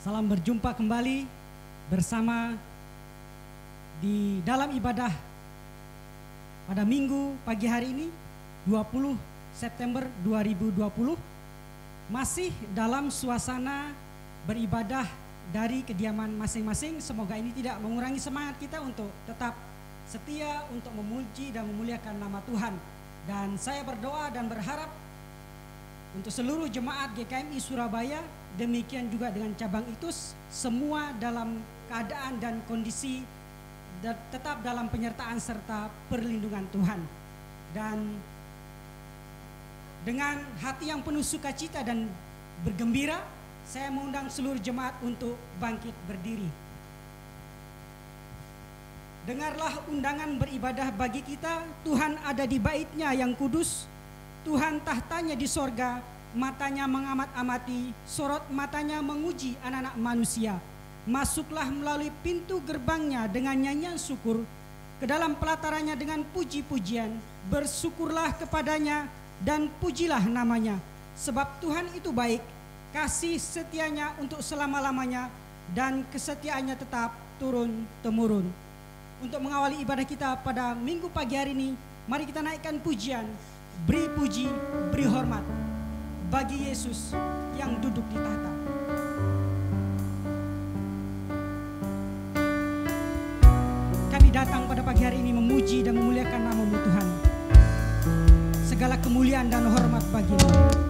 Salam berjumpa kembali bersama di dalam ibadah pada Minggu pagi hari ini 20 September 2020. Masih dalam suasana beribadah dari kediaman masing-masing. Semoga ini tidak mengurangi semangat kita untuk tetap setia untuk memuji dan memuliakan nama Tuhan. Dan saya berdoa dan berharap untuk seluruh jemaat GKMI Surabaya, demikian juga dengan cabang ITUS, semua dalam keadaan dan kondisi tetap dalam penyertaan serta perlindungan Tuhan. Dan dengan hati yang penuh sukacita dan bergembira, saya mengundang seluruh jemaat untuk bangkit berdiri. Dengarlah undangan beribadah bagi kita. Tuhan ada di bait-Nya yang kudus. Tuhan tahtanya di sorga, matanya mengamat-amati, sorot matanya menguji anak-anak manusia. Masuklah melalui pintu gerbangnya dengan nyanyian syukur, ke dalam pelatarannya dengan puji-pujian. Bersyukurlah kepadanya dan pujilah namanya. Sebab Tuhan itu baik, kasih setianya untuk selama-lamanya, dan kesetiaannya tetap turun-temurun. Untuk mengawali ibadah kita pada Minggu pagi hari ini, mari kita naikkan pujian. Beri puji, beri hormat bagi Yesus yang duduk di tahta. Kami datang pada pagi hari ini memuji dan memuliakan nama-Mu Tuhan. Segala kemuliaan dan hormat bagi-Mu.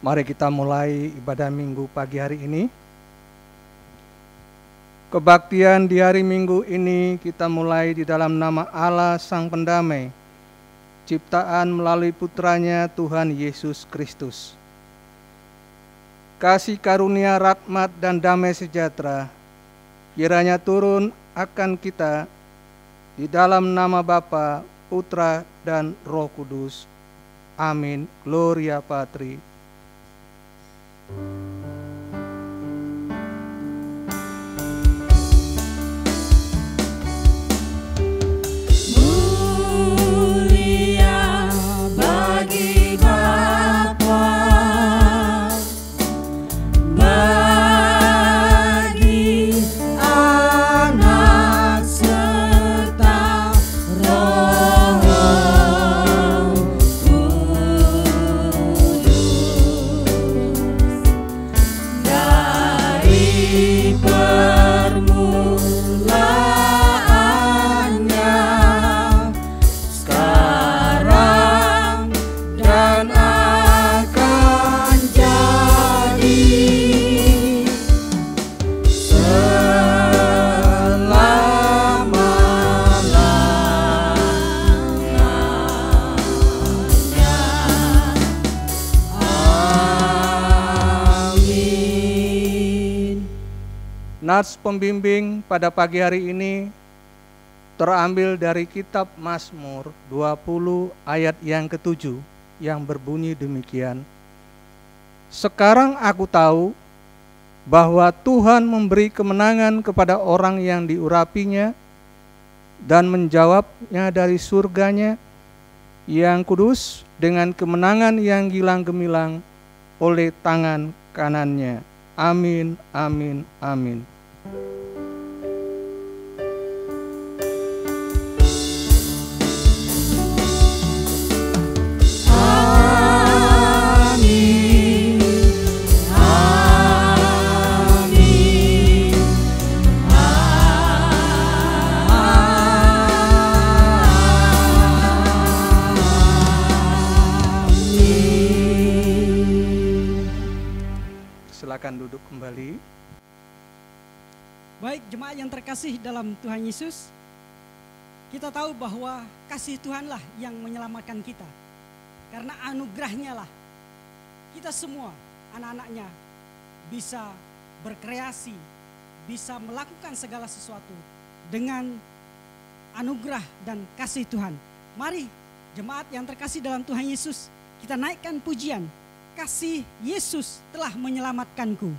Mari kita mulai ibadah Minggu pagi hari ini. Kebaktian di hari Minggu ini kita mulai di dalam nama Allah Sang Pendamai, ciptaan melalui putranya Tuhan Yesus Kristus. Kasih karunia, rahmat dan damai sejahtera kiranya turun akan kita Di dalam nama Bapa, Putra, dan Roh Kudus. Amin. Gloria Patri. Nats pembimbing pada pagi hari ini terambil dari kitab Mazmur 20 ayat yang ke-7 yang berbunyi demikian. Sekarang aku tahu bahwa Tuhan memberi kemenangan kepada orang yang diurapinya dan menjawabnya dari surganya yang kudus dengan kemenangan yang gilang gemilang oleh tangan kanannya. Amin, amin, amin. Silakan duduk kembali. Baik, jemaat yang terkasih dalam Tuhan Yesus, kita tahu bahwa kasih Tuhanlah yang menyelamatkan kita. Karena anugerahnya lah kita semua, anak-anaknya, bisa berkreasi, bisa melakukan segala sesuatu dengan anugerah dan kasih Tuhan. Mari jemaat yang terkasih dalam Tuhan Yesus, kita naikkan pujian. Kasih Yesus telah menyelamatkanku.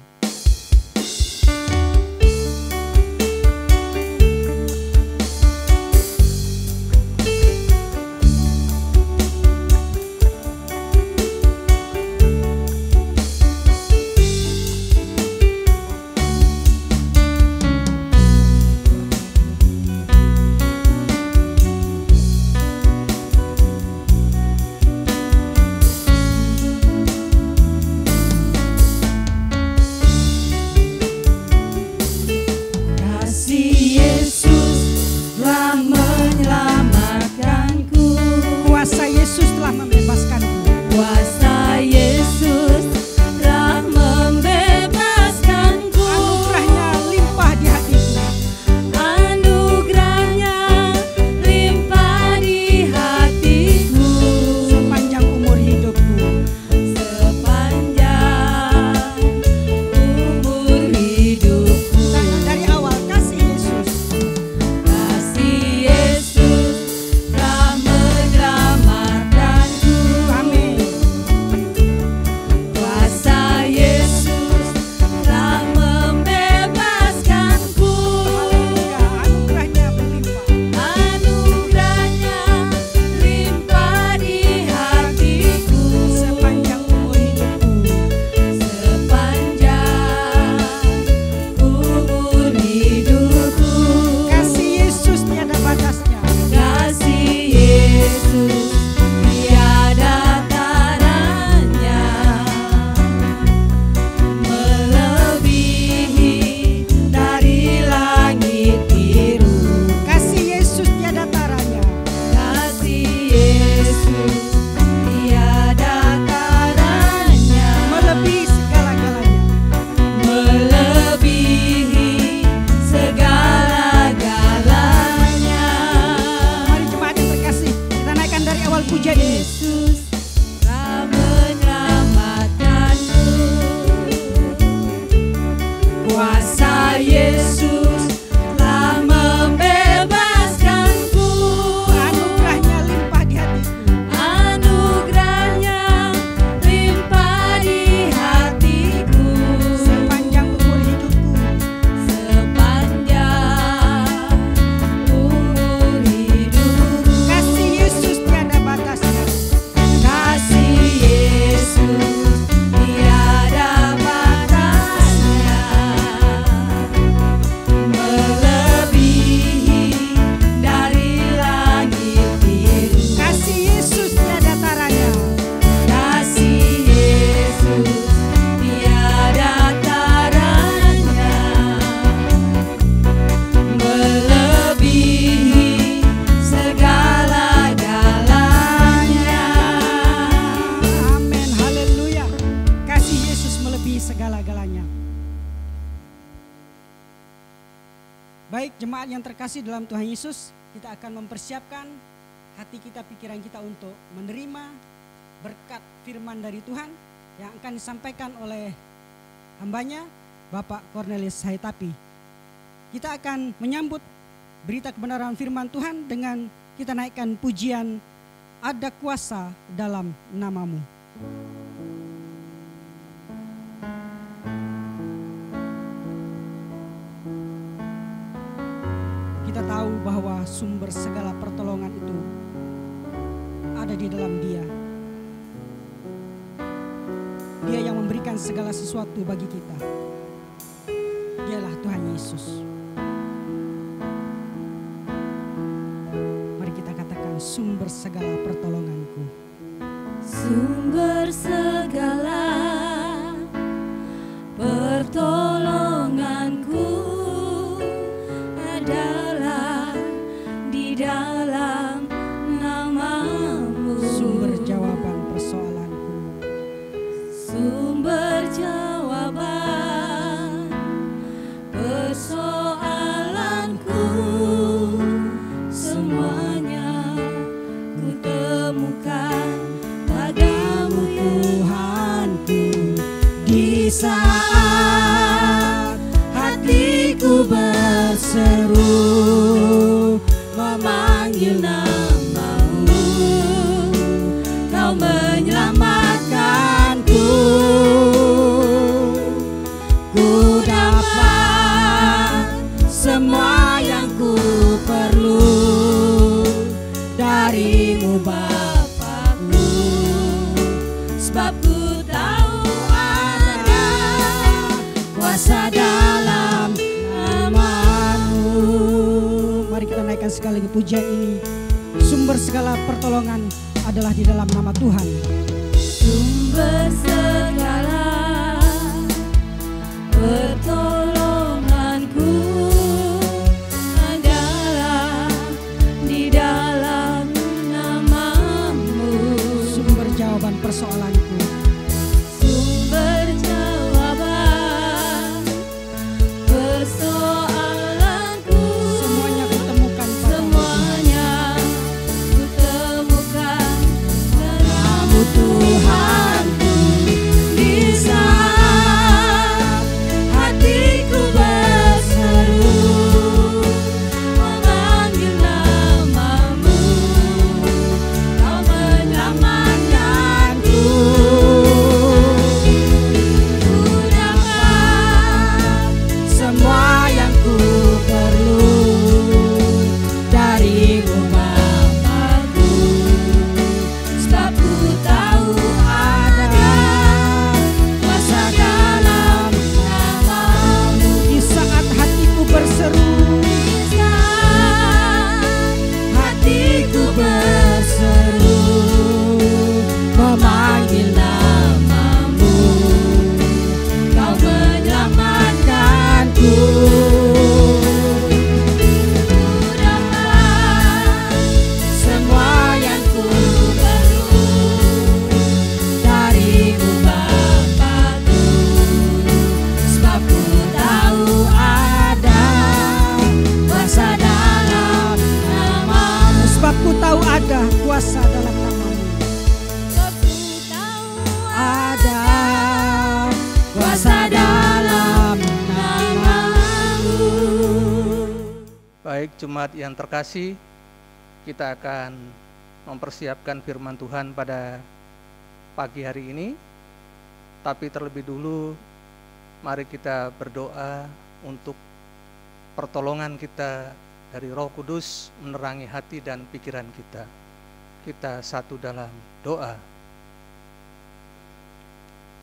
Jemaat yang terkasih dalam Tuhan Yesus, kita akan mempersiapkan hati kita, pikiran kita untuk menerima berkat firman dari Tuhan yang akan disampaikan oleh hambanya Bapak Cornelius Haitapi. Kita akan menyambut berita kebenaran firman Tuhan dengan kita naikkan pujian "Ada Kuasa Dalam Namamu". Kita tahu bahwa sumber segala pertolongan itu ada di dalam Dia. Dia yang memberikan segala sesuatu bagi kita. Dialah Tuhan Yesus. Mari kita katakan, sumber segala pertolonganku. Sumber segala pertolonganku adalah di dalam namamu. Sumber jawaban persoalanku. Sumber jawaban persoalanku, semuanya ku temukan padamu Tuhanku. Di saat hatiku berseru memanggil namamu, Kau menyelamatkanku. Ku dapat semua yang ku perlu darimu Bapakku, sebab ku tahu ada kuasa dalam namamu. Mari kita naikkan sekali lagi pujian ini. Sumber segala pertolongan adalah di dalam nama Tuhan. Sumber segala pertolonganku adalah di dalam namamu. Sumber jawaban persoalanku. Sumber jawaban persoalanku, Semuanya kutemukan padamu. semuanya ku temukan padamu Tuhanku. Di saat hatiku berseru memanggil namamu, Kau menyelamatkanku. Ku dapat semua yang ku perlu darimu Bapakku, sebab ku tahu ada kuasa dalam namamu. Di saat hatiku berseru, Di saat hatiku berseru memanggil namamu, Kau menyelamatkanku. Ku dapat semua yang ku perlu darimu Bapakku, sebab ku tahu ada kuasa dalam namamu. sebab ku tahu ada kuasa dalam namamu. Sebab ku tahu Ada kuasa dalam namamu. Baik jemaat yang terkasih, kita akan mempersiapkan firman Tuhan pada pagi hari ini. Tapi terlebih dulu, mari kita berdoa untuk pertolongan kita dari Roh Kudus menerangi hati dan pikiran kita. Kita satu dalam doa.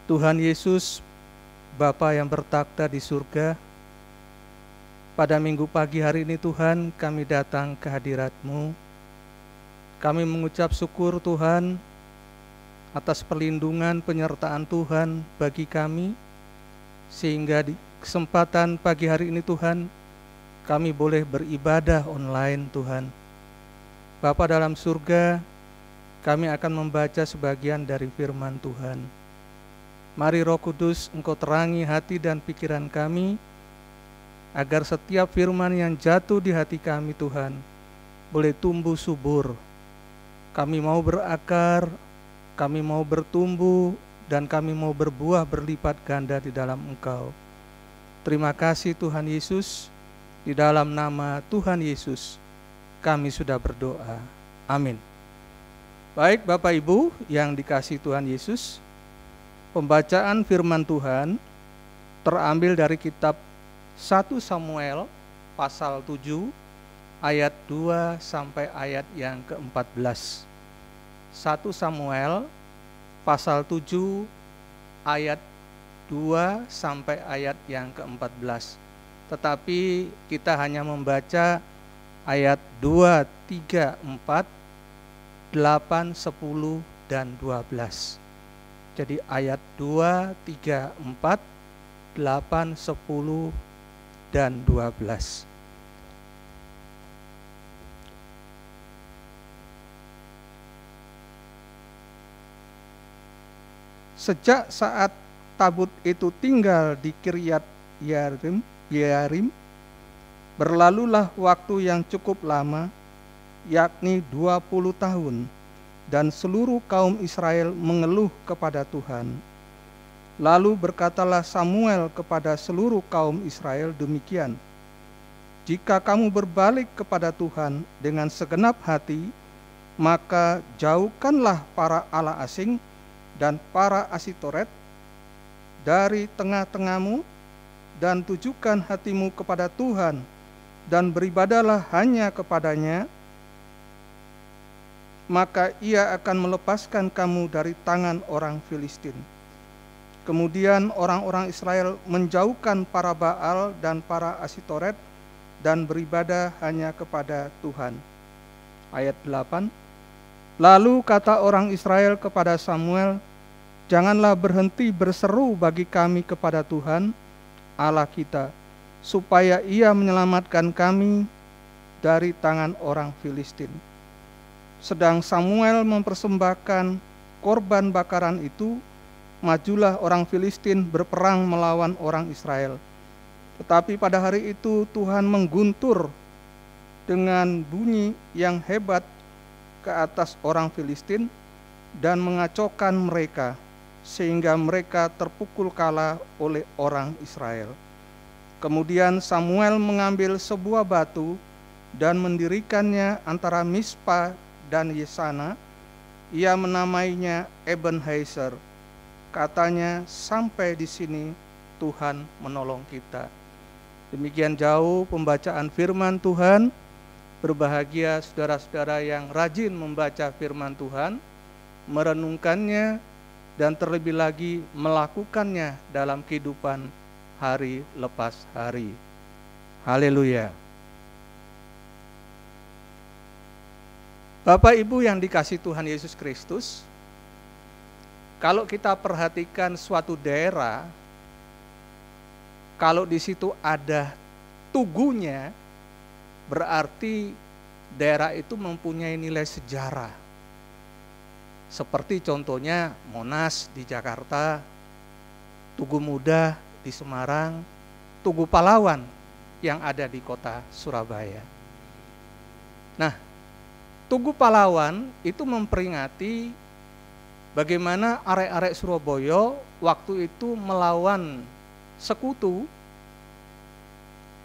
Tuhan Yesus, Bapa yang bertakhta di surga, pada minggu pagi hari ini Tuhan, kami datang ke hadirat-Mu. Kami mengucap syukur Tuhan atas perlindungan penyertaan Tuhan bagi kami, sehingga di kesempatan pagi hari ini Tuhan, kami boleh beribadah online Tuhan. Bapa dalam surga, kami akan membaca sebagian dari firman Tuhan. Mari Roh Kudus, Engkau terangi hati dan pikiran kami, agar setiap firman yang jatuh di hati kami Tuhan boleh tumbuh subur. Kami mau berakar, kami mau bertumbuh, dan kami mau berbuah berlipat ganda di dalam Engkau. Terima kasih Tuhan Yesus, di dalam nama Tuhan Yesus kami sudah berdoa. Amin. Baik Bapak Ibu yang dikasihi Tuhan Yesus, pembacaan firman Tuhan terambil dari kitab 1 Samuel pasal 7 ayat 2 sampai ayat yang ke-14. 1 Samuel pasal 7 ayat 2 sampai ayat yang ke-14. Tetapi kita hanya membaca ayat 2, 3, 4, 8, 10, dan 12. Jadi ayat 2, 3, 4, 8, 10, dan 12. Sejak saat tabut itu tinggal di Kiryat Yearim, berlalulah waktu yang cukup lama, yakni 20 tahun, dan seluruh kaum Israel mengeluh kepada Tuhan. Lalu berkatalah Samuel kepada seluruh kaum Israel demikian, jika kamu berbalik kepada Tuhan dengan segenap hati, maka jauhkanlah para allah asing dan para Asitoret dari tengah-tengahmu, dan tujukan hatimu kepada Tuhan, dan beribadahlah hanya kepadanya, maka ia akan melepaskan kamu dari tangan orang Filistin. Kemudian orang-orang Israel menjauhkan para Baal dan para Asitoret dan beribadah hanya kepada Tuhan. Ayat 8. Lalu kata orang Israel kepada Samuel, janganlah berhenti berseru bagi kami kepada Tuhan Allah kita, supaya ia menyelamatkan kami dari tangan orang Filistin. Sedang Samuel mempersembahkan korban bakaran itu, majulah orang Filistin berperang melawan orang Israel. Tetapi pada hari itu Tuhan mengguntur dengan bunyi yang hebat ke atas orang Filistin dan mengacaukan mereka, sehingga mereka terpukul kalah oleh orang Israel. Kemudian Samuel mengambil sebuah batu dan mendirikannya antara Mispa dan Yesana. Ia menamainya Ebenezer. Katanya, sampai di sini Tuhan menolong kita. Demikian jauh pembacaan firman Tuhan. Berbahagia saudara-saudara yang rajin membaca firman Tuhan, merenungkannya, dan terlebih lagi melakukannya dalam kehidupan hari lepas hari. Haleluya. Bapak Ibu yang dikasihi Tuhan Yesus Kristus, kalau kita perhatikan suatu daerah, kalau di situ ada tugunya, berarti daerah itu mempunyai nilai sejarah. Seperti contohnya Monas di Jakarta, Tugu Muda di Semarang, Tugu Pahlawan yang ada di kota Surabaya. Nah, Tugu Pahlawan itu memperingati bagaimana arek-arek Surabaya waktu itu melawan sekutu.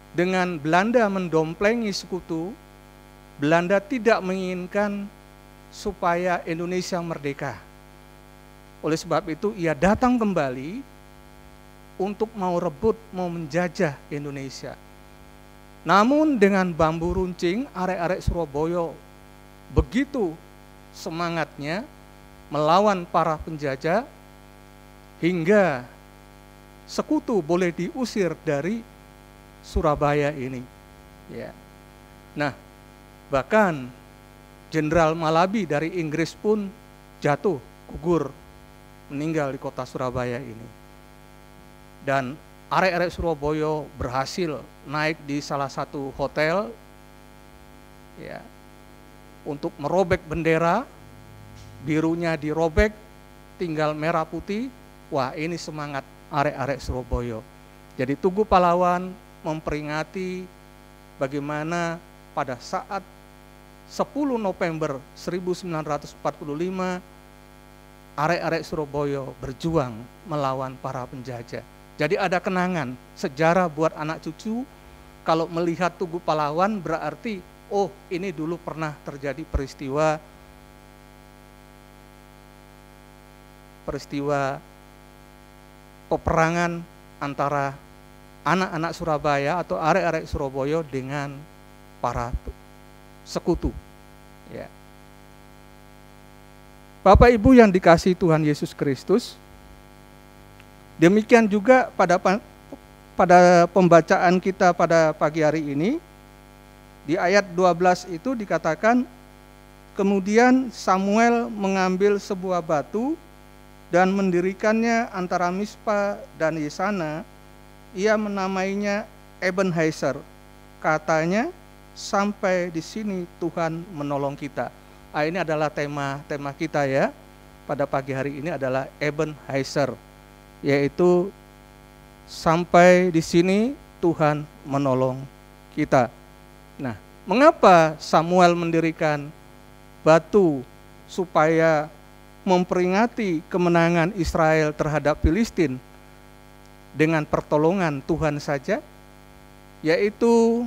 Dengan Belanda mendomplengi sekutu, Belanda tidak menginginkan supaya Indonesia merdeka. Oleh sebab itu ia datang kembali untuk mau rebut, mau menjajah Indonesia. Namun dengan bambu runcing, arek-arek Surabaya begitu semangatnya melawan para penjajah hingga sekutu boleh diusir dari Surabaya ini. Ya. Nah, bahkan Jenderal Malabi dari Inggris pun jatuh, gugur, meninggal di kota Surabaya ini. Dan arek-arek Surabaya berhasil naik di salah satu hotel, ya, untuk merobek bendera, birunya dirobek, tinggal merah putih. Wah, ini semangat arek-arek Surabaya. Jadi Tugu Pahlawan memperingati bagaimana pada saat 10 November 1945 arek-arek Surabaya berjuang melawan para penjajah. Jadi ada kenangan, sejarah buat anak cucu. Kalau melihat Tugu Pahlawan berarti, oh ini dulu pernah terjadi peristiwa peperangan antara anak-anak Surabaya atau arek-arek Surabaya dengan para sekutu. Ya. Bapak Ibu yang dikasihi Tuhan Yesus Kristus, demikian juga pada pembacaan kita pada pagi hari ini, di ayat 12 itu dikatakan, kemudian Samuel mengambil sebuah batu dan mendirikannya antara Mispa dan Yesana. Ia menamainya Ebenezer. Katanya, sampai di sini Tuhan menolong kita. Ini adalah tema kita ya. Pada pagi hari ini adalah Ebenezer, yaitu sampai di sini Tuhan menolong kita. Nah, mengapa Samuel mendirikan batu supaya memperingati kemenangan Israel terhadap Filistin dengan pertolongan Tuhan saja? Yaitu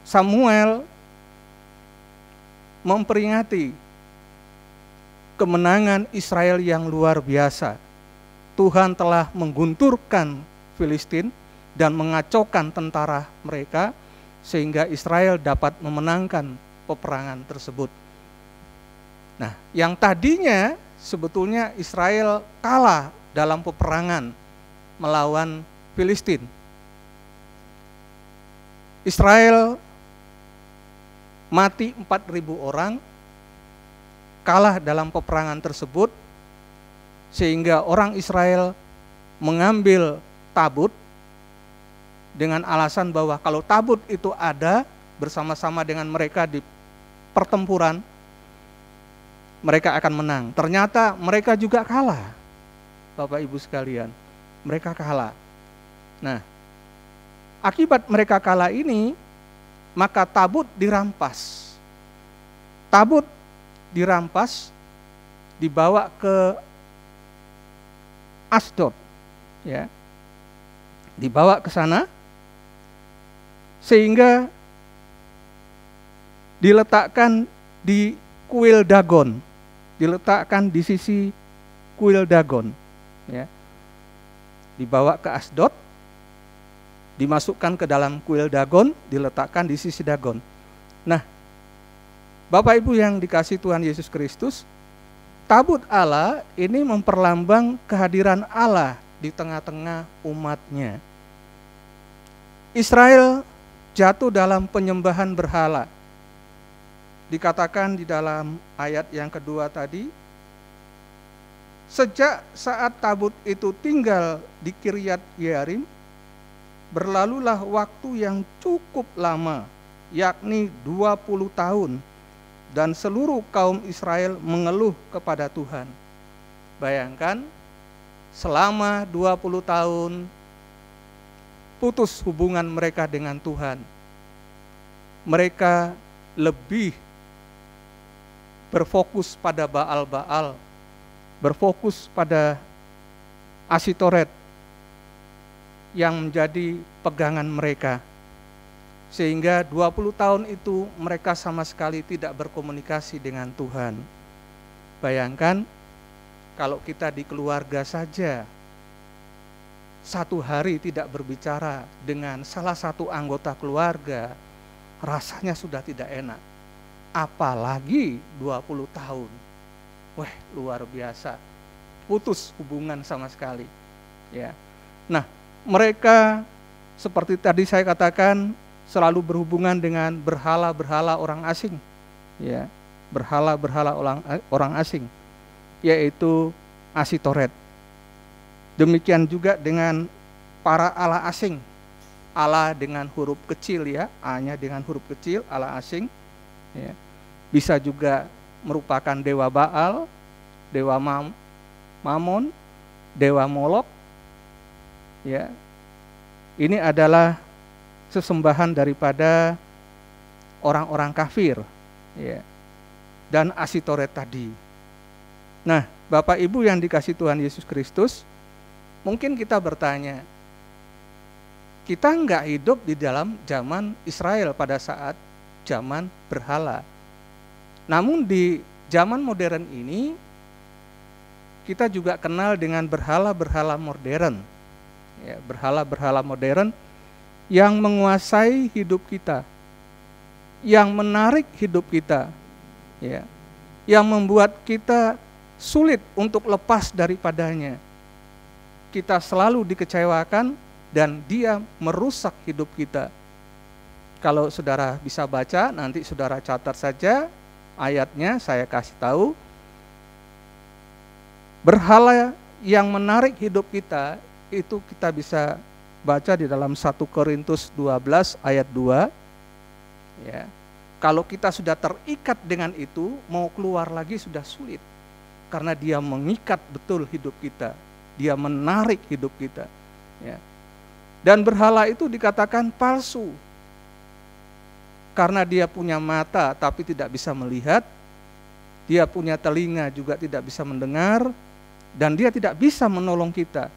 Samuel memperingati kemenangan Israel yang luar biasa. Tuhan telah menggunturkan Filistin dan mengacaukan tentara mereka sehingga Israel dapat memenangkan peperangan tersebut. Nah, yang tadinya sebetulnya Israel kalah dalam peperangan melawan Filistin. Israel mati 4.000 orang, kalah dalam peperangan tersebut, sehingga orang Israel mengambil tabut dengan alasan bahwa kalau tabut itu ada bersama-sama dengan mereka di pertempuran, mereka akan menang. Ternyata mereka juga kalah, Bapak Ibu sekalian, mereka kalah. Nah, akibat mereka kalah ini, maka tabut dirampas. Tabut dirampas, dibawa ke Asdod, ya, dibawa ke sana, sehingga diletakkan di kuil Dagon, diletakkan di sisi kuil Dagon, ya, dibawa ke Asdod, dimasukkan ke dalam kuil Dagon, diletakkan di sisi Dagon. Nah, Bapak Ibu yang dikasihi Tuhan Yesus Kristus, tabut Allah ini memperlambang kehadiran Allah di tengah-tengah umatnya. Israel jatuh dalam penyembahan berhala. Dikatakan di dalam ayat yang kedua tadi, sejak saat tabut itu tinggal di Kiryat Yearim, berlalulah waktu yang cukup lama, yakni 20 tahun, dan seluruh kaum Israel mengeluh kepada Tuhan. Bayangkan, selama 20 tahun putus hubungan mereka dengan Tuhan. Mereka lebih berfokus pada Baal-Baal, berfokus pada Asitoret yang menjadi pegangan mereka. Sehingga 20 tahun itu mereka sama sekali tidak berkomunikasi dengan Tuhan. Bayangkan kalau kita di keluarga saja, satu hari tidak berbicara dengan salah satu anggota keluarga, rasanya sudah tidak enak. Apalagi 20 tahun. Wah, luar biasa. Putus hubungan sama sekali. Ya. Nah, mereka seperti tadi saya katakan selalu berhubungan dengan berhala-berhala orang asing. Ya, berhala-berhala orang asing, yaitu Asitoret. Demikian juga dengan para Allah asing. Allah dengan huruf kecil, ya, A-nya dengan huruf kecil, Allah asing. Ya. Bisa juga merupakan dewa Baal, dewa Mamon, dewa Molok, Ya. Ini adalah sesembahan daripada orang-orang kafir, ya. Dan Asitoret tadi. Nah, Bapak Ibu yang dikasih Tuhan Yesus Kristus, mungkin kita bertanya, kita enggak hidup di dalam zaman Israel pada saat zaman berhala. Namun di zaman modern ini, kita juga kenal dengan berhala-berhala modern. Ya, berhala-berhala modern yang menguasai hidup kita, yang menarik hidup kita, ya, yang membuat kita sulit untuk lepas daripadanya. Kita selalu dikecewakan dan dia merusak hidup kita. Kalau saudara bisa baca, nanti saudara catat saja ayatnya, saya kasih tahu. Berhala yang menarik hidup kita itu kita bisa baca di dalam 1 Korintus 12 ayat 2. Ya. Kalau kita sudah terikat dengan itu, mau keluar lagi sudah sulit. Karena dia mengikat betul hidup kita. Dia menarik hidup kita. Ya. Dan berhala itu dikatakan palsu. Karena dia punya mata tapi tidak bisa melihat. Dia punya telinga juga tidak bisa mendengar. Dan dia tidak bisa menolong kita.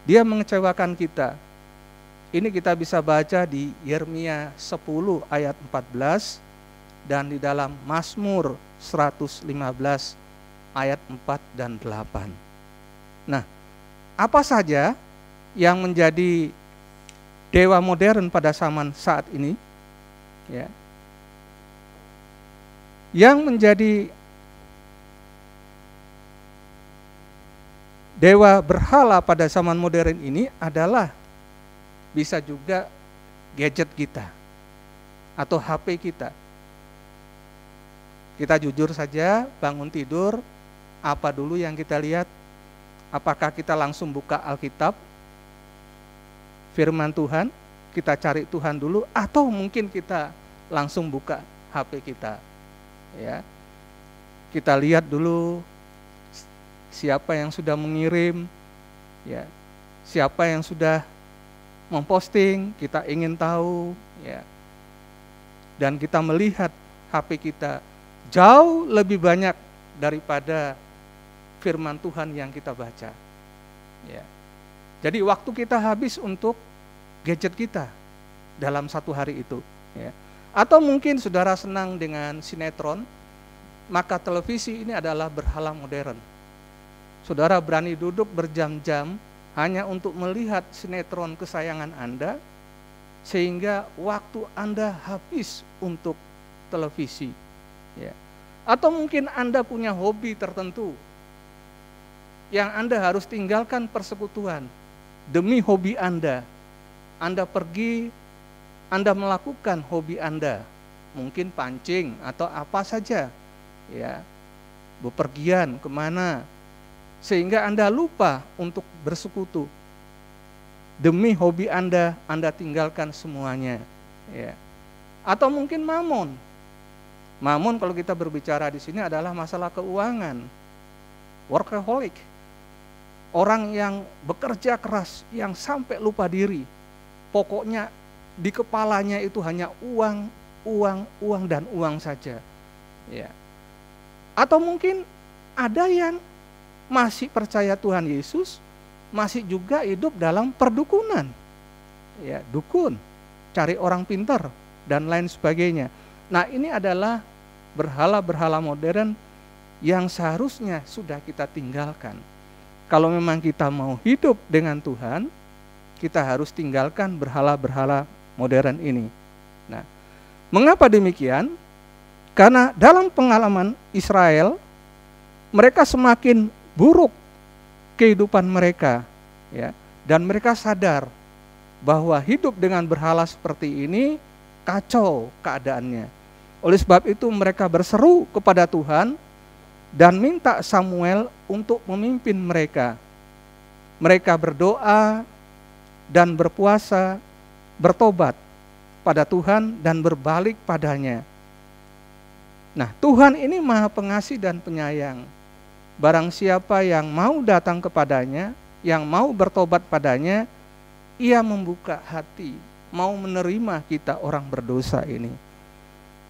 Dia mengecewakan kita. Ini kita bisa baca di Yeremia 10 ayat 14 dan di dalam Mazmur 115 ayat 4 dan 8. Nah, apa saja yang menjadi dewa modern pada zaman saat ini? Ya. Yang menjadi dewa berhala pada zaman modern ini adalah bisa juga gadget kita atau HP kita. Kita jujur saja, bangun tidur, apa dulu yang kita lihat? Apakah kita langsung buka Alkitab, firman Tuhan, kita cari Tuhan dulu, atau mungkin kita langsung buka HP kita? Ya. Kita lihat dulu siapa yang sudah mengirim, ya, siapa yang sudah memposting, kita ingin tahu, ya. Dan kita melihat HP kita jauh lebih banyak daripada firman Tuhan yang kita baca. Ya. Jadi waktu kita habis untuk gadget kita dalam satu hari itu. Ya. Atau mungkin saudara senang dengan sinetron, maka televisi ini adalah berhala modern. Saudara berani duduk berjam-jam hanya untuk melihat sinetron kesayangan Anda, sehingga waktu Anda habis untuk televisi. Ya. Atau mungkin Anda punya hobi tertentu, yang Anda harus tinggalkan persekutuan. Demi hobi Anda pergi, Anda melakukan hobi Anda. Mungkin pancing atau apa saja. Ya. Bepergian kemana, sehingga Anda lupa untuk bersekutu. Demi hobi Anda tinggalkan semuanya. Ya. Atau mungkin mamon. Mamon kalau kita berbicara di sini adalah masalah keuangan. Workaholic. Orang yang bekerja keras, yang sampai lupa diri. Pokoknya di kepalanya itu hanya uang, uang, uang, dan uang saja. Ya. Atau mungkin ada yang masih percaya Tuhan Yesus, masih juga hidup dalam perdukunan. Ya, dukun, cari orang pintar, dan lain sebagainya. Nah, ini adalah berhala-berhala modern yang seharusnya sudah kita tinggalkan. Kalau memang kita mau hidup dengan Tuhan, kita harus tinggalkan berhala-berhala modern ini. Nah, mengapa demikian? Karena dalam pengalaman Israel, mereka semakin buruk kehidupan mereka, ya, dan mereka sadar bahwa hidup dengan berhala seperti ini kacau keadaannya. Oleh sebab itu mereka berseru kepada Tuhan dan minta Samuel untuk memimpin mereka. Mereka berdoa dan berpuasa, bertobat pada Tuhan dan berbalik padanya. Nah, Tuhan ini Maha Pengasih dan Penyayang. Barang siapa yang mau datang kepadanya, yang mau bertobat padanya, Ia membuka hati, mau menerima kita orang berdosa ini.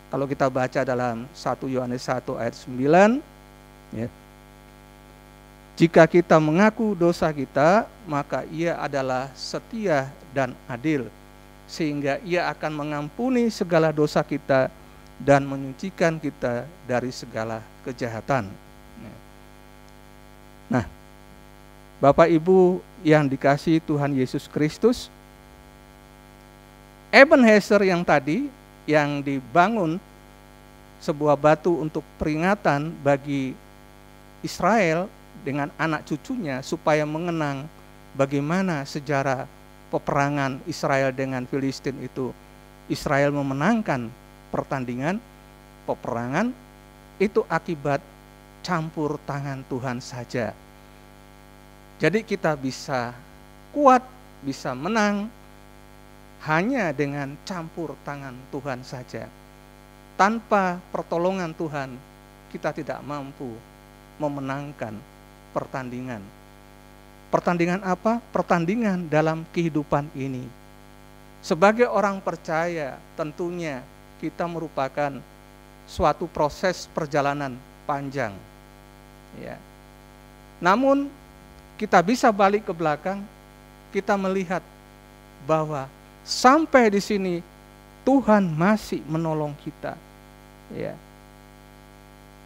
Kalau kita baca dalam 1 Yohanes 1 ayat 9, ya, jika kita mengaku dosa kita, maka Ia adalah setia dan adil, sehingga Ia akan mengampuni segala dosa kita dan menyucikan kita dari segala kejahatan. Nah, Bapak Ibu yang dikasihi Tuhan Yesus Kristus, Ebenezer yang tadi, yang dibangun sebuah batu untuk peringatan bagi Israel dengan anak cucunya supaya mengenang bagaimana sejarah peperangan Israel dengan Filistin itu. Israel memenangkan pertandingan peperangan itu akibat campur tangan Tuhan saja. Jadi kita bisa kuat, bisa menang hanya dengan campur tangan Tuhan saja. Tanpa pertolongan Tuhan, kita tidak mampu memenangkan pertandingan. Pertandingan apa? Pertandingan dalam kehidupan ini. Sebagai orang percaya, tentunya kita merupakan suatu proses perjalanan panjang. Ya. Namun kita bisa balik ke belakang, kita melihat bahwa sampai di sini Tuhan masih menolong kita. Ya.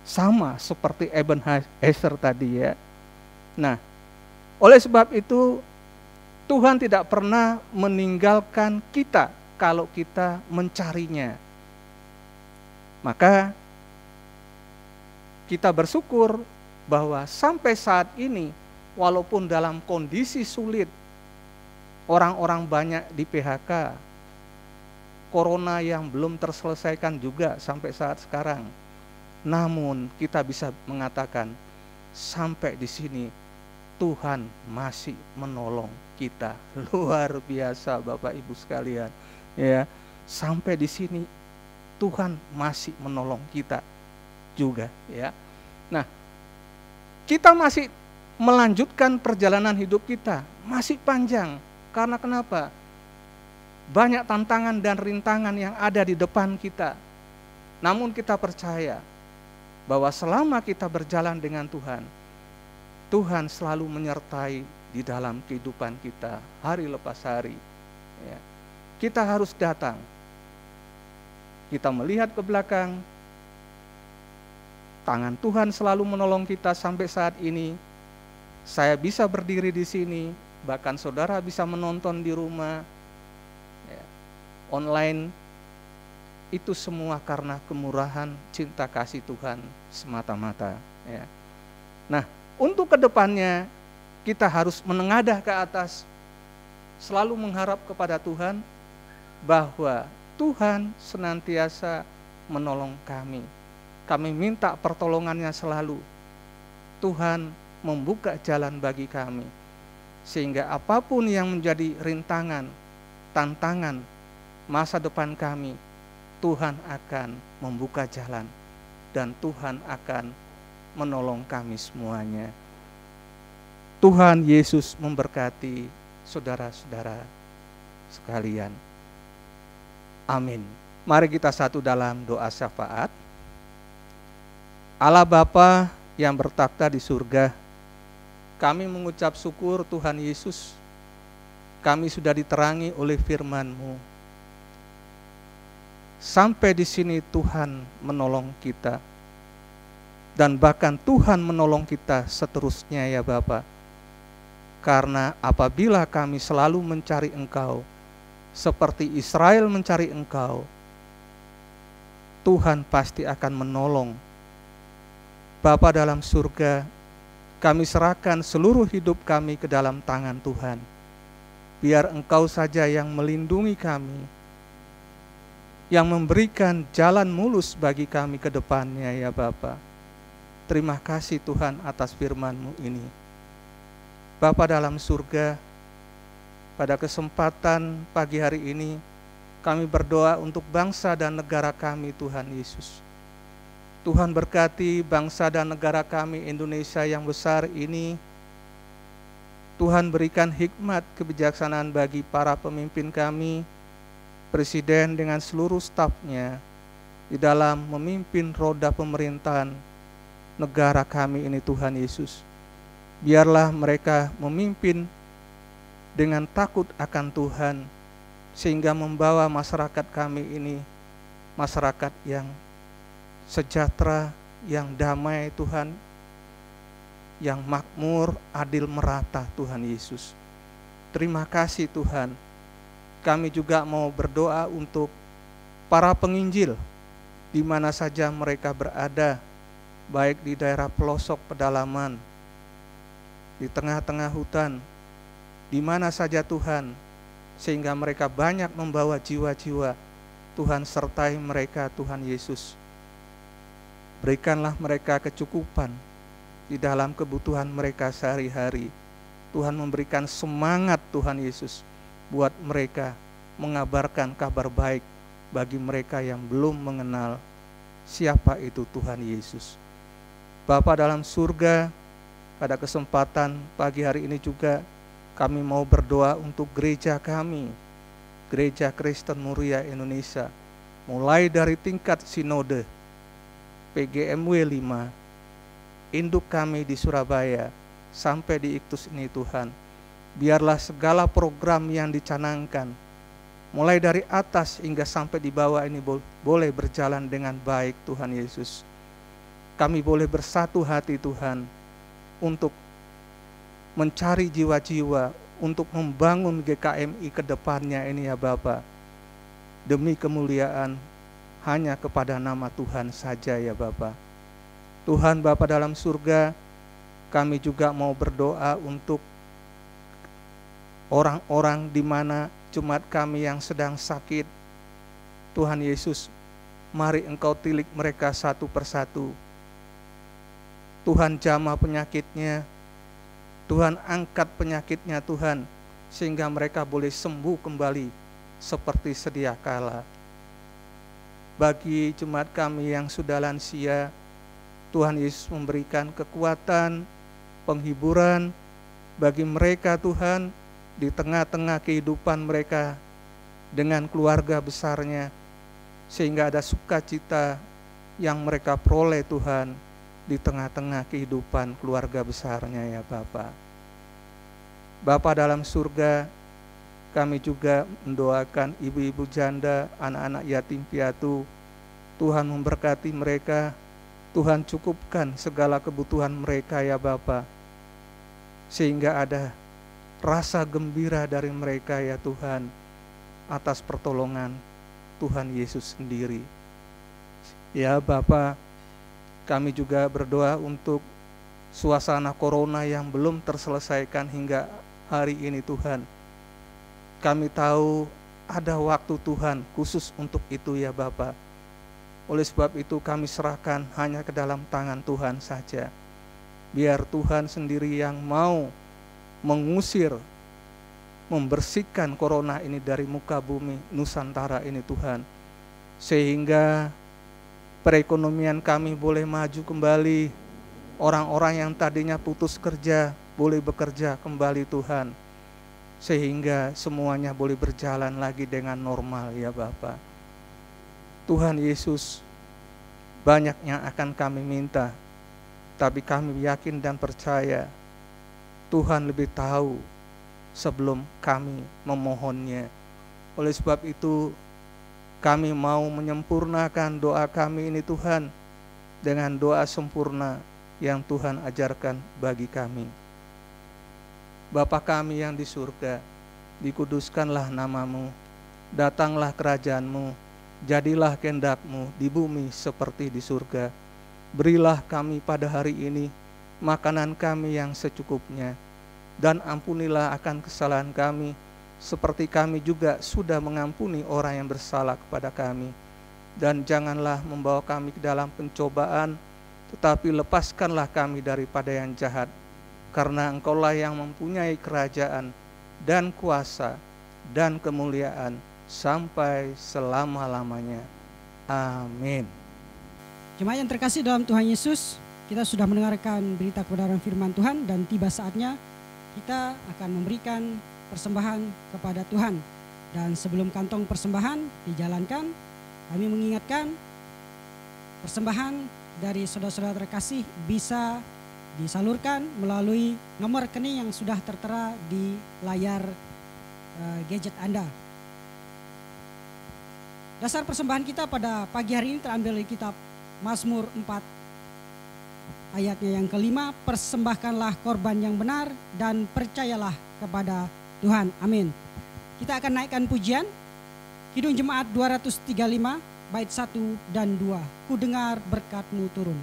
Sama seperti Ebenezer tadi ya. Nah, oleh sebab itu Tuhan tidak pernah meninggalkan kita kalau kita mencarinya. Maka kita bersyukur bahwa sampai saat ini, walaupun dalam kondisi sulit, orang-orang banyak di PHK, corona yang belum terselesaikan juga sampai saat sekarang. Namun kita bisa mengatakan sampai di sini Tuhan masih menolong kita. Luar biasa Bapak Ibu sekalian. Ya, sampai di sini Tuhan masih menolong kita juga ya. Nah, kita masih melanjutkan perjalanan hidup kita, masih panjang. Karena kenapa? Banyak tantangan dan rintangan yang ada di depan kita. Namun kita percaya bahwa selama kita berjalan dengan Tuhan, Tuhan selalu menyertai di dalam kehidupan kita hari lepas hari. Ya. Kita harus datang. Kita melihat ke belakang, tangan Tuhan selalu menolong kita sampai saat ini. Saya bisa berdiri di sini, bahkan saudara bisa menonton di rumah, ya, online. Itu semua karena kemurahan cinta kasih Tuhan semata-mata. Ya. Nah, untuk kedepannya kita harus menengadah ke atas, selalu mengharap kepada Tuhan bahwa Tuhan senantiasa menolong kami. Kami minta pertolongannya selalu. Tuhan membuka jalan bagi kami, sehingga apapun yang menjadi rintangan, tantangan masa depan kami, Tuhan akan membuka jalan dan Tuhan akan menolong kami semuanya. Tuhan Yesus memberkati saudara-saudara sekalian. Amin. Mari kita satu dalam doa syafaat. Allah Bapa yang bertakhta di surga, kami mengucap syukur Tuhan Yesus, kami sudah diterangi oleh firman-Mu. Sampai di sini Tuhan menolong kita. Dan bahkan Tuhan menolong kita seterusnya ya Bapa. Karena apabila kami selalu mencari Engkau, seperti Israel mencari Engkau, Tuhan pasti akan menolong. Bapa dalam surga, kami serahkan seluruh hidup kami ke dalam tangan Tuhan. Biar Engkau saja yang melindungi kami, yang memberikan jalan mulus bagi kami ke depannya ya Bapa. Terima kasih Tuhan atas firman-Mu ini. Bapa dalam surga, pada kesempatan pagi hari ini, kami berdoa untuk bangsa dan negara kami Tuhan Yesus. Tuhan berkati bangsa dan negara kami Indonesia yang besar ini. Tuhan berikan hikmat kebijaksanaan bagi para pemimpin kami, Presiden dengan seluruh stafnya, di dalam memimpin roda pemerintahan negara kami ini Tuhan Yesus. Biarlah mereka memimpin dengan takut akan Tuhan, sehingga membawa masyarakat kami ini masyarakat yang sejahtera, yang damai Tuhan, yang makmur, adil, merata Tuhan Yesus. Terima kasih Tuhan. Kami juga mau berdoa untuk para penginjil di mana saja mereka berada, baik di daerah pelosok pedalaman, di tengah-tengah hutan, di mana saja Tuhan, sehingga mereka banyak membawa jiwa-jiwa. Tuhan sertai mereka Tuhan Yesus. Berikanlah mereka kecukupan di dalam kebutuhan mereka sehari-hari. Tuhan memberikan semangat Tuhan Yesus buat mereka mengabarkan kabar baik bagi mereka yang belum mengenal siapa itu Tuhan Yesus. Bapa dalam surga, pada kesempatan pagi hari ini juga kami mau berdoa untuk gereja kami, Gereja Kristen Muria Indonesia, mulai dari tingkat sinode PGMW 5, induk kami di Surabaya, sampai di Iktus ini Tuhan. Biarlah segala program yang dicanangkan, mulai dari atas hingga sampai di bawah ini boleh berjalan dengan baik Tuhan Yesus. Kami boleh bersatu hati Tuhan, untuk mencari jiwa-jiwa, untuk membangun GKMI ke depannya ini ya Bapa. Demi kemuliaan hanya kepada nama Tuhan saja ya Bapa. Tuhan Bapa dalam surga, kami juga mau berdoa untuk orang-orang di mana jemaat kami yang sedang sakit. Tuhan Yesus, mari Engkau tilik mereka satu persatu. Tuhan jamah penyakitnya, Tuhan angkat penyakitnya Tuhan, sehingga mereka boleh sembuh kembali seperti sedia kala. Bagi jemaat kami yang sudah lansia, Tuhan Yesus memberikan kekuatan, penghiburan bagi mereka Tuhan, di tengah-tengah kehidupan mereka dengan keluarga besarnya, sehingga ada sukacita yang mereka peroleh Tuhan di tengah-tengah kehidupan keluarga besarnya ya Bapa. Bapa dalam surga, kami juga mendoakan ibu-ibu janda, anak-anak yatim piatu. Tuhan memberkati mereka, Tuhan cukupkan segala kebutuhan mereka ya Bapa, sehingga ada rasa gembira dari mereka ya Tuhan, atas pertolongan Tuhan Yesus sendiri. Ya Bapa, kami juga berdoa untuk suasana corona yang belum terselesaikan hingga hari ini Tuhan. Kami tahu ada waktu Tuhan khusus untuk itu ya Bapa. Oleh sebab itu kami serahkan hanya ke dalam tangan Tuhan saja. Biar Tuhan sendiri yang mau mengusir, membersihkan corona ini dari muka bumi Nusantara ini Tuhan, sehingga perekonomian kami boleh maju kembali, orang-orang yang tadinya putus kerja boleh bekerja kembali Tuhan, sehingga semuanya boleh berjalan lagi dengan normal ya Bapa. Tuhan Yesus, banyak yang akan kami minta, tapi kami yakin dan percaya Tuhan lebih tahu sebelum kami memohonnya. Oleh sebab itu kami mau menyempurnakan doa kami ini Tuhan, dengan doa sempurna yang Tuhan ajarkan bagi kami. Bapa kami yang di surga, dikuduskanlah namamu, datanglah kerajaan-Mu, jadilah kehendak-Mu di bumi seperti di surga. Berilah kami pada hari ini makanan kami yang secukupnya, dan ampunilah akan kesalahan kami, seperti kami juga sudah mengampuni orang yang bersalah kepada kami. Dan janganlah membawa kami ke dalam pencobaan, tetapi lepaskanlah kami daripada yang jahat, karena Engkaulah yang mempunyai kerajaan dan kuasa dan kemuliaan sampai selama-lamanya. Amin. Jemaat yang terkasih dalam Tuhan Yesus, kita sudah mendengarkan berita kebenaran firman Tuhan dan tiba saatnya kita akan memberikan persembahan kepada Tuhan. Dan sebelum kantong persembahan dijalankan, kami mengingatkan persembahan dari saudara-saudara terkasih bisa disalurkan melalui nomor rekening yang sudah tertera di layar gadget Anda. Dasar persembahan kita pada pagi hari ini terambil dari kitab Mazmur 4 ayatnya yang kelima, persembahkanlah korban yang benar dan percayalah kepada Tuhan. Amin. Kita akan naikkan pujian Kidung Jemaat 235 bait 1 dan 2. Ku dengar berkat-Mu turun.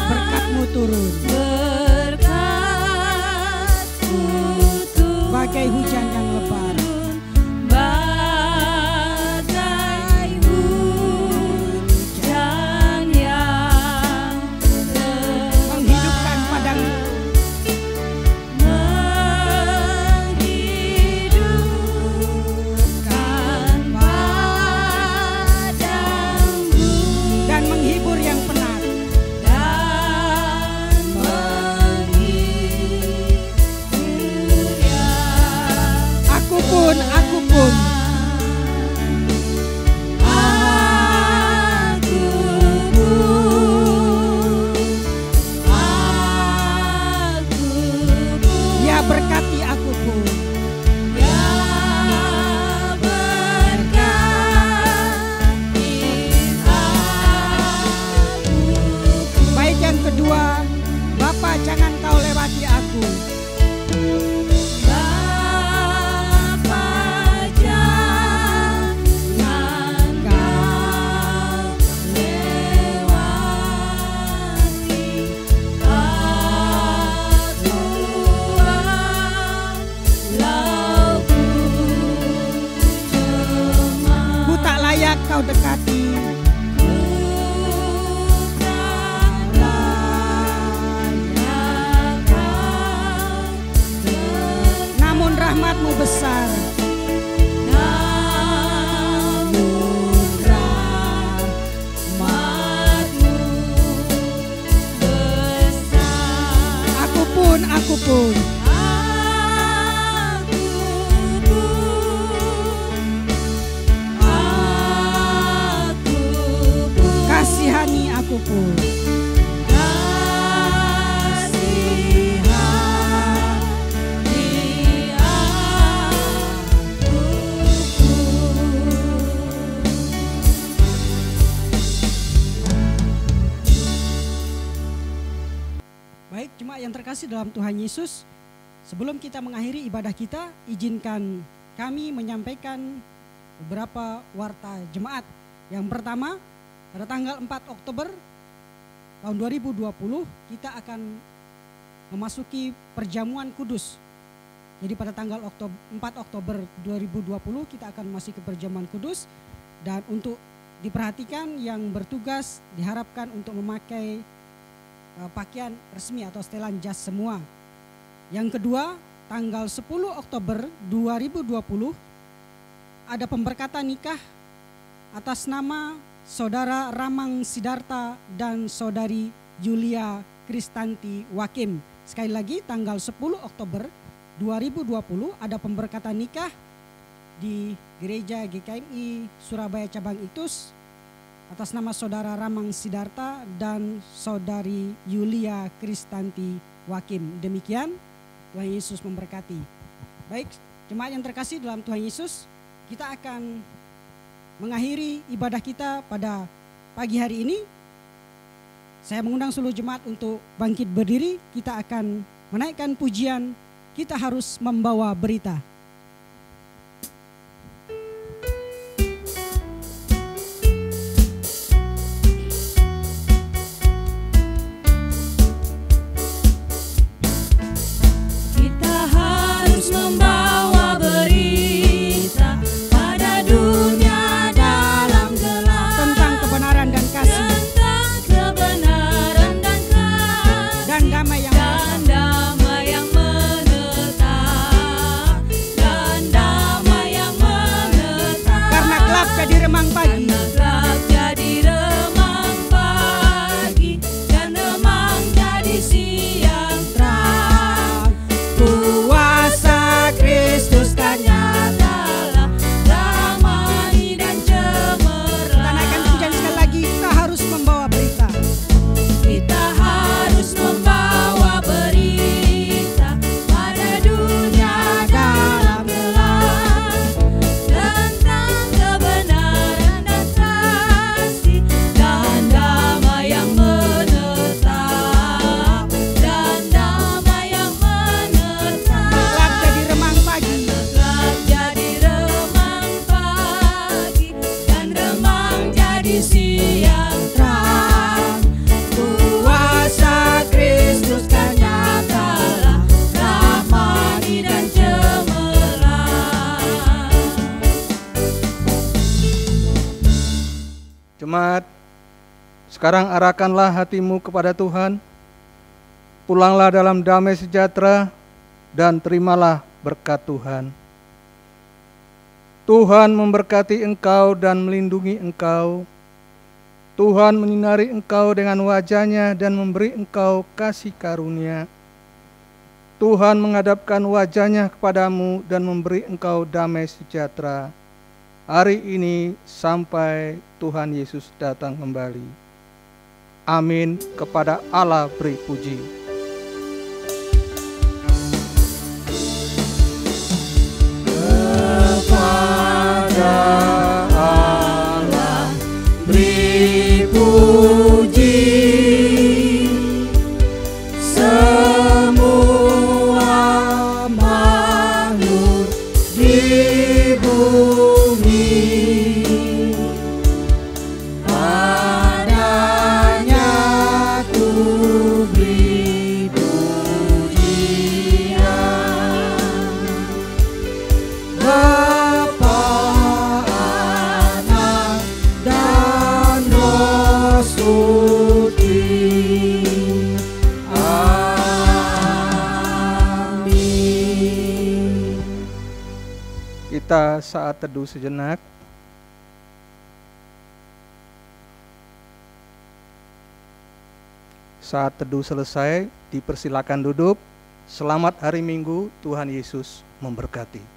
Berkat-Mu turun. Bagai hujan yang lebat, bagai hujan yang menghidupkan padang, menghidupkan padangku dan menghibur yang penat. dan menghibur yang Aku pun ya berkati aku pun. Bait yang kedua, Bapa jangan kau lewati aku. Ku tak layak kau dekati. Namun rahmat-Mu besar. Aku pun kasihani aku pun. Baik, jemaat yang terkasih dalam Tuhan Yesus, sebelum kita mengakhiri ibadah kita, izinkan kami menyampaikan beberapa warta jemaat. Yang pertama, pada tanggal 4 Oktober tahun 2020 kita akan memasuki perjamuan kudus. Jadi pada tanggal 4 Oktober 2020 kita akan memasuki perjamuan kudus, dan untuk diperhatikan yang bertugas diharapkan untuk memakai pakaian resmi atau setelan jas semua. Yang kedua, tanggal 10 Oktober 2020 ada pemberkatan nikah atas nama Saudara Ramang Sidarta dan Saudari Julia Kristanti Wakim. Sekali lagi, tanggal 10 Oktober 2020 ada pemberkatan nikah di Gereja GKMI Surabaya Cabang Itus atas nama Saudara Ramang Sidarta dan Saudari Julia Kristanti Wakim. Demikian, Tuhan Yesus memberkati. Baik, jemaat yang terkasih dalam Tuhan Yesus, kita akan mengakhiri ibadah kita pada pagi hari ini. Saya mengundang seluruh jemaat untuk bangkit berdiri. Kita akan menaikkan pujian, kita harus membawa berita. Membawa berita pada dunia dalam gelap Tentang kebenaran dan kasih tentang kebenaran dan kasih dan damai yang dan damai Sekarang arahkanlah hatimu kepada Tuhan. Pulanglah dalam damai sejahtera dan terimalah berkat Tuhan. Tuhan memberkati engkau dan melindungi engkau. Tuhan menyinari engkau dengan wajah-Nya dan memberi engkau kasih karunia. Tuhan menghadapkan wajah-Nya kepadamu dan memberi engkau damai sejahtera hari ini sampai Tuhan Yesus datang kembali. Amin. Kepada Allah beri puji. Kepada Allah beri puji, semua makhluk di bumi. Padanya ku beri pujian. Bapa, Anak, dan Roh Suci. Amin. Kita saat teduh sejenak. Saat teduh selesai, dipersilakan duduk. Selamat hari Minggu, Tuhan Yesus memberkati.